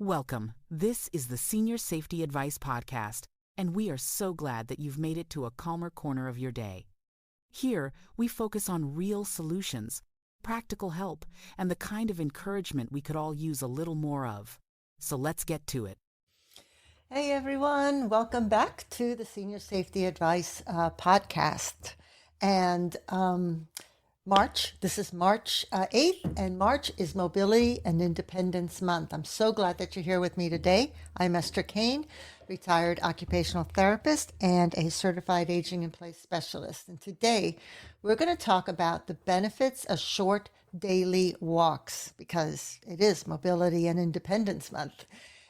Welcome. This is the Senior Safety Advice Podcast, and we are so glad that you've made it to a calmer corner of your day. Here, we focus on real solutions, practical help, and the kind of encouragement we could all use a little more of. So let's get to it. Hey everyone, welcome back to the Senior Safety Advice podcast. And this is March 8th, and March is Mobility and Independence Month. I'm so glad that you're here with me today. I'm Esther Kane, retired occupational therapist and a certified aging in place specialist. And today we're going to talk about the benefits of short daily walks because it is Mobility and Independence Month.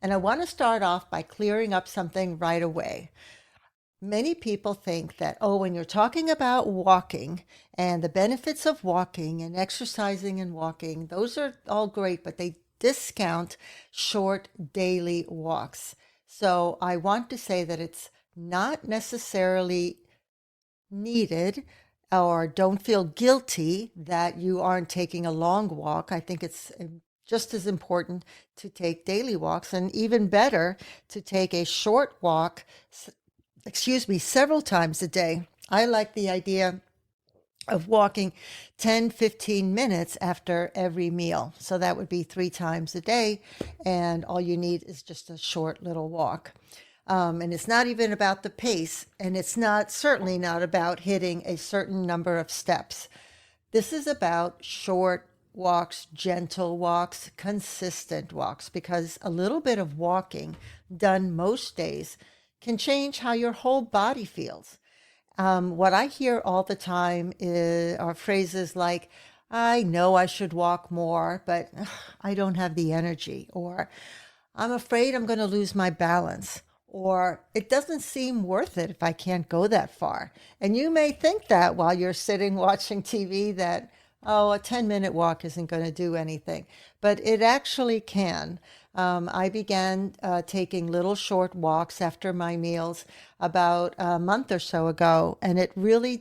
And I want to start off by clearing up something right away. Many people think that, when you're talking about walking and the benefits of walking and exercising and walking, those are all great, but they discount short daily walks. So I want to say that it's not necessarily needed, or don't feel guilty that you aren't taking a long walk. I think it's just as important to take daily walks, and even better to take a short walk, several times a day. I like the idea of walking 10, 15 minutes after every meal. So that would be 3 times a day, and all you need is just a short little walk. And it's not even about the pace, and it's certainly not about hitting a certain number of steps. This is about short walks, gentle walks, consistent walks, because a little bit of walking done most days can change how your whole body feels. What I hear all the time are phrases like, I know I should walk more, but I don't have the energy, or I'm afraid I'm going to lose my balance, or it doesn't seem worth it if I can't go that far. And you may think that while you're sitting watching TV that, a 10-minute walk isn't going to do anything, but it actually can. I began taking little short walks after my meals about a month or so ago, and it really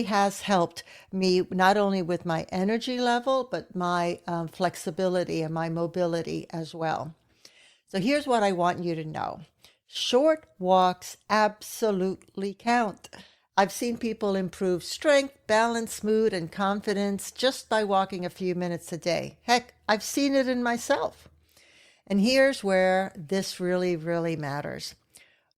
has helped me not only with my energy level, but my flexibility and my mobility as well. So here's what I want you to know. Short walks absolutely count. I've seen people improve strength, balance, mood, and confidence just by walking a few minutes a day. Heck, I've seen it in myself. And here's where this really, really matters.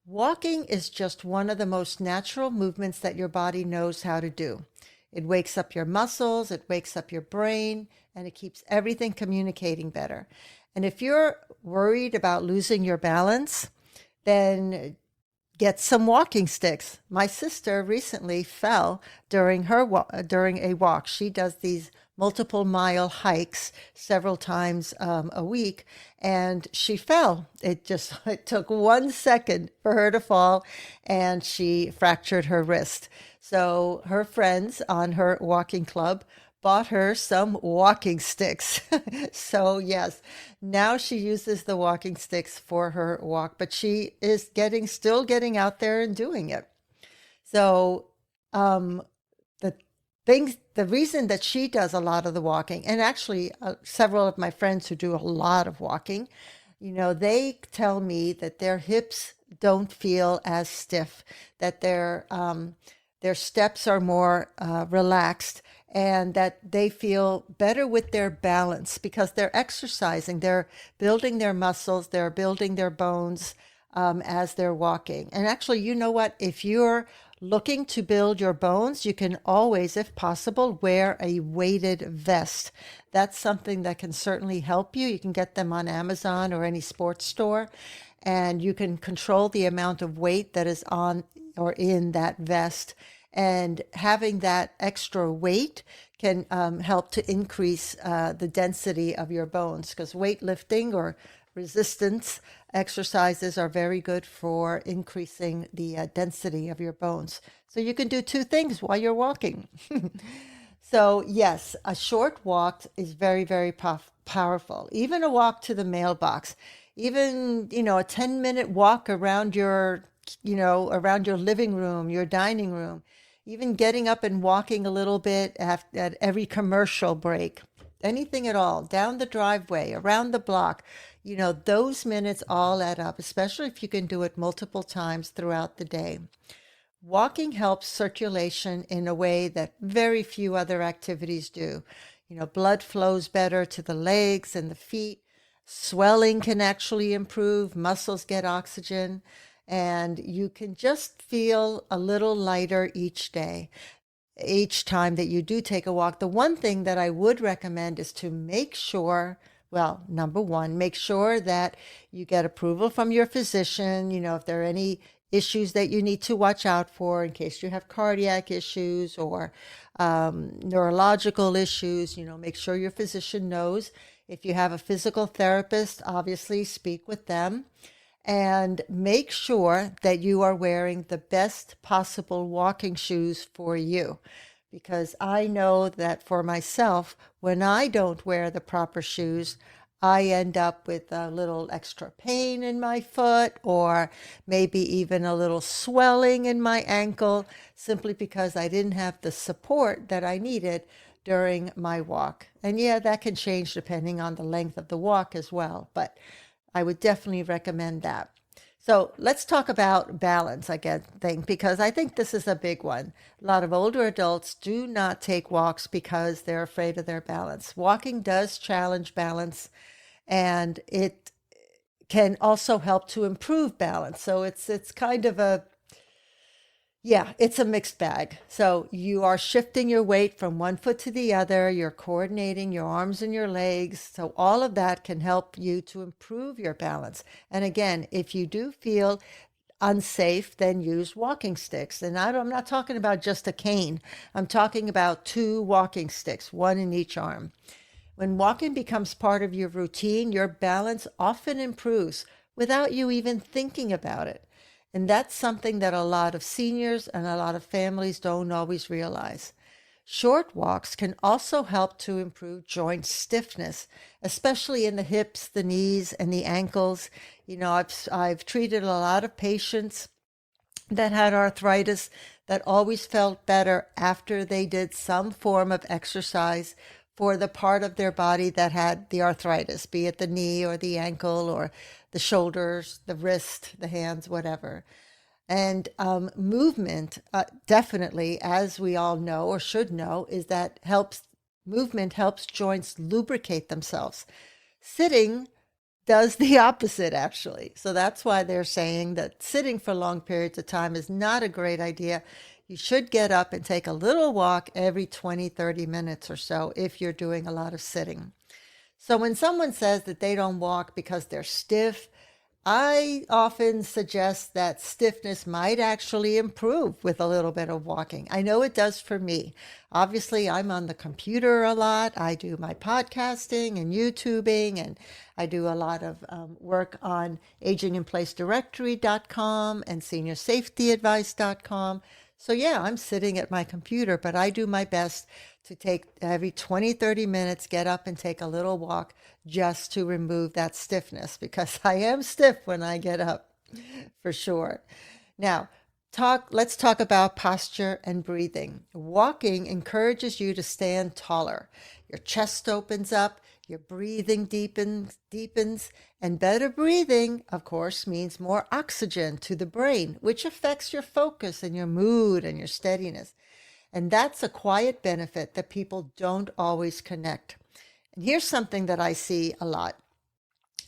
Walking is just one of the most natural movements that your body knows how to do. It wakes up your muscles, it wakes up your brain, and it keeps everything communicating better. And if you're worried about losing your balance, then get some walking sticks. My sister recently fell during a walk. She does these multiple mile hikes several times a week, and she fell. It took 1 second for her to fall, and she fractured her wrist. So her friends on her walking club bought her some walking sticks. So yes, now she uses the walking sticks for her walk, but she is still getting out there and doing it. So the reason that she does a lot of the walking, and actually several of my friends who do a lot of walking, they tell me that their hips don't feel as stiff, that their steps are more relaxed, and that they feel better with their balance because they're exercising, they're building their muscles, they're building their bones as they're walking. And actually, you know what? If you're looking to build your bones, you can always, if possible, wear a weighted vest. That's something that can certainly help you. You can get them on Amazon or any sports store, and you can control the amount of weight that is on or in that vest. And having that extra weight can help to increase the density of your bones, because weightlifting or resistance exercises are very good for increasing the density of your bones. So you can do 2 things while you're walking. So yes, a short walk is very, very powerful. Even a walk to the mailbox, even, a 10-minute walk around your living room, your dining room, even getting up and walking a little bit at every commercial break. anything at all, down the driveway, around the block, those minutes all add up, especially if you can do it multiple times throughout the day. Walking helps circulation in a way that very few other activities do. Blood flows better to the legs and the feet. Swelling can actually improve, muscles get oxygen, and you can just feel a little lighter each day, each time that you do take a walk. The one thing that I would recommend is to make sure, well, number one, make sure that you get approval from your physician, if there are any issues that you need to watch out for in case you have cardiac issues or neurological issues. Make sure your physician knows. If you have a physical therapist, obviously speak with them, and make sure that you are wearing the best possible walking shoes for you. Because I know that for myself, when I don't wear the proper shoes, I end up with a little extra pain in my foot, or maybe even a little swelling in my ankle, simply because I didn't have the support that I needed during my walk. And yeah, that can change depending on the length of the walk as well, but I would definitely recommend that. So let's talk about balance, think, because I think this is a big one. A lot of older adults do not take walks because they're afraid of their balance. Walking does challenge balance, and it can also help to improve balance. So it's kind of it's a mixed bag. So you are shifting your weight from one foot to the other. You're coordinating your arms and your legs. So all of that can help you to improve your balance. And again, if you do feel unsafe, then use walking sticks. And I'm not talking about just a cane. I'm talking about 2 walking sticks, one in each arm. When walking becomes part of your routine, your balance often improves without you even thinking about it. And that's something that a lot of seniors and a lot of families don't always realize. Short walks can also help to improve joint stiffness, especially in the hips, the knees, and the ankles. I've treated a lot of patients that had arthritis that always felt better after they did some form of exercise for the part of their body that had the arthritis, be it the knee or the ankle or the shoulders, the wrist, the hands, whatever. And movement, definitely, as we all know or should know, is that movement helps joints lubricate themselves. Sitting does the opposite, actually. So that's why they're saying that sitting for long periods of time is not a great idea. You should get up and take a little walk every 20, 30 minutes or so if you're doing a lot of sitting. So when someone says that they don't walk because they're stiff, I often suggest that stiffness might actually improve with a little bit of walking. I know it does for me. Obviously, I'm on the computer a lot. I do my podcasting and YouTubing, and I do a lot of work on aginginplacedirectory.com and seniorsafetyadvice.com. So yeah, I'm sitting at my computer, but I do my best to take every 20, 30 minutes, get up and take a little walk just to remove that stiffness, because I am stiff when I get up, for sure. Now, let's talk about posture and breathing. Walking encourages you to stand taller. Your chest opens up, your breathing deepens, and better breathing, of course, means more oxygen to the brain, which affects your focus and your mood and your steadiness. And that's a quiet benefit that people don't always connect. And here's something that I see a lot.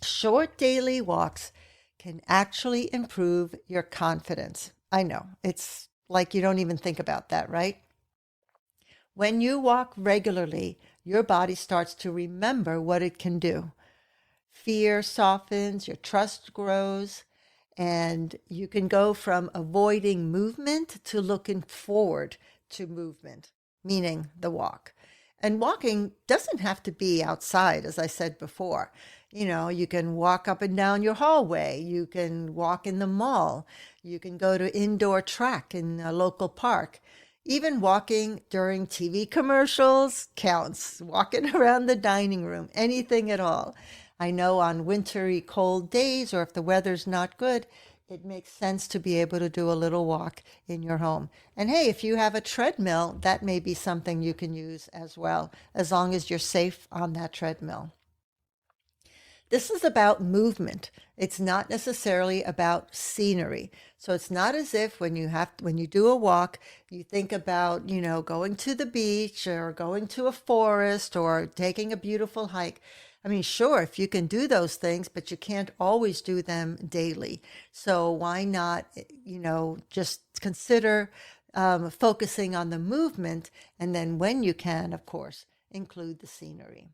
Short daily walks can actually improve your confidence. I know, it's like you don't even think about that, right? When you walk regularly, your body starts to remember what it can do. Fear softens, your trust grows, and you can go from avoiding movement to looking forward to movement, meaning the walk. And walking doesn't have to be outside, as I said before. You can walk up and down your hallway. You can walk in the mall. You can go to indoor track in a local park. Even walking during TV commercials counts. Walking around the dining room, anything at all. I know on wintry, cold days, or if the weather's not good, it makes sense to be able to do a little walk in your home. And hey, if you have a treadmill, that may be something you can use as well, as long as you're safe on that treadmill. This is about movement. It's not necessarily about scenery. So it's not as if when you do a walk, you think about, going to the beach or going to a forest or taking a beautiful hike. I mean, sure, if you can do those things, but you can't always do them daily. So why not, just consider focusing on the movement, and then when you can, of course, include the scenery.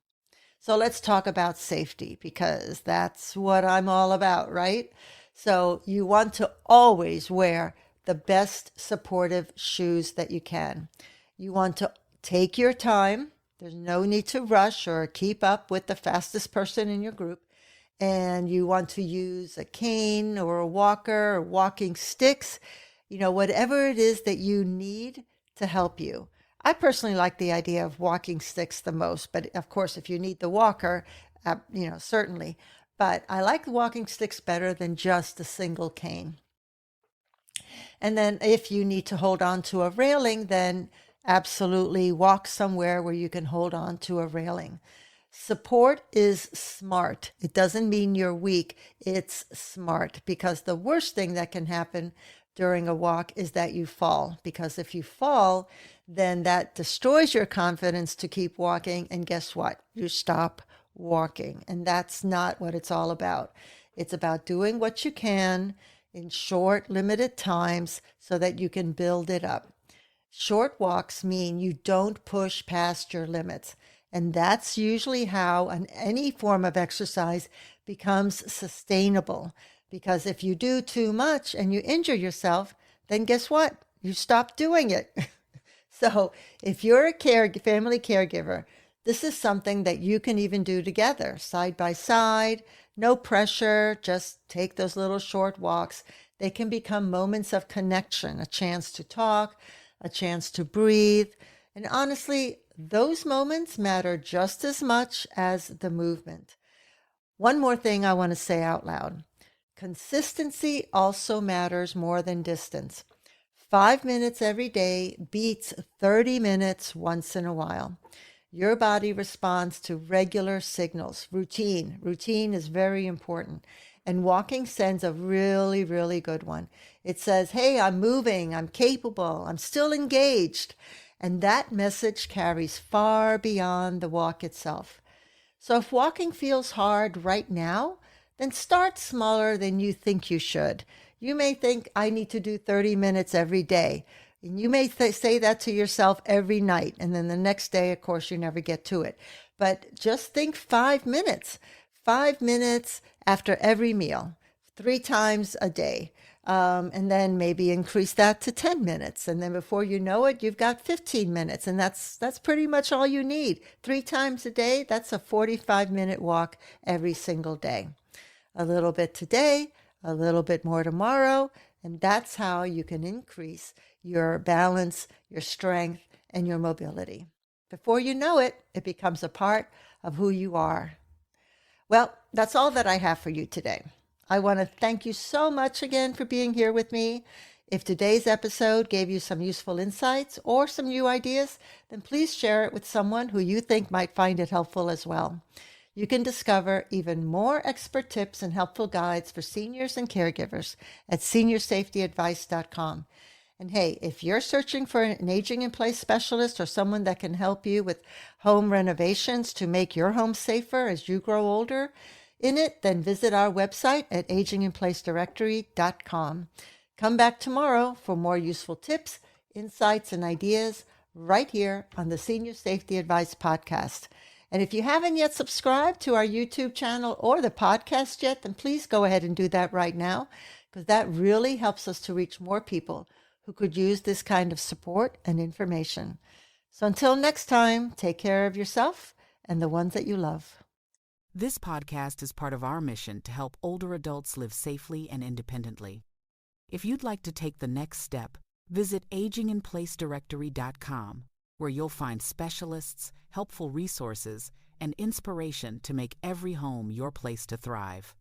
So let's talk about safety, because that's what I'm all about, right? So you want to always wear the best supportive shoes that you can. You want to take your time. There's no need to rush or keep up with the fastest person in your group. And you want to use a cane or a walker or walking sticks, whatever it is that you need to help you. I personally like the idea of walking sticks the most, but of course, if you need the walker, certainly. But I like walking sticks better than just a single cane. And then if you need to hold on to a railing, then absolutely walk somewhere where you can hold on to a railing. Support is smart. It doesn't mean you're weak. It's smart, because the worst thing that can happen during a walk is that you fall, because if you fall, then that destroys your confidence to keep walking. And guess what? You stop walking. And that's not what it's all about. It's about doing what you can in short, limited times so that you can build it up. Short walks mean you don't push past your limits. And that's usually how any form of exercise becomes sustainable. Because if you do too much and you injure yourself, then guess what? You stop doing it. So if you're a family caregiver, this is something that you can even do together, side by side, no pressure, just take those little short walks. They can become moments of connection, a chance to talk, a chance to breathe. And honestly, those moments matter just as much as the movement. One more thing I want to say out loud. Consistency also matters more than distance. 5 minutes every day beats 30 minutes once in a while. Your body responds to regular signals. Routine is very important. And walking sends a really, really good one. It says, hey, I'm moving, I'm capable, I'm still engaged. And that message carries far beyond the walk itself. So if walking feels hard right now, then start smaller than you think you should. You may think, I need to do 30 minutes every day. And you may say that to yourself every night. And then the next day, of course, you never get to it. But just think 5 minutes. 5 minutes after every meal, 3 times a day. And then maybe increase that to 10 minutes. And then before you know it, you've got 15 minutes. And that's pretty much all you need. 3 times a day, that's a 45-minute walk every single day. A little bit today, a little bit more tomorrow, and that's how you can increase your balance, your strength, and your mobility. Before you know it, it becomes a part of who you are. Well, that's all that I have for you today. I want to thank you so much again for being here with me. If today's episode gave you some useful insights or some new ideas, then please share it with someone who you think might find it helpful as well. You can discover even more expert tips and helpful guides for seniors and caregivers at seniorsafetyadvice.com. And hey, if you're searching for an aging in place specialist or someone that can help you with home renovations to make your home safer as you grow older in it, then visit our website at aginginplacedirectory.com. Come back tomorrow for more useful tips, insights, and ideas right here on the Senior Safety Advice Podcast. And if you haven't yet subscribed to our YouTube channel or the podcast yet, then please go ahead and do that right now, because that really helps us to reach more people who could use this kind of support and information. So until next time, take care of yourself and the ones that you love. This podcast is part of our mission to help older adults live safely and independently. If you'd like to take the next step, visit aginginplacedirectory.com, where you'll find specialists, helpful resources, and inspiration to make every home your place to thrive.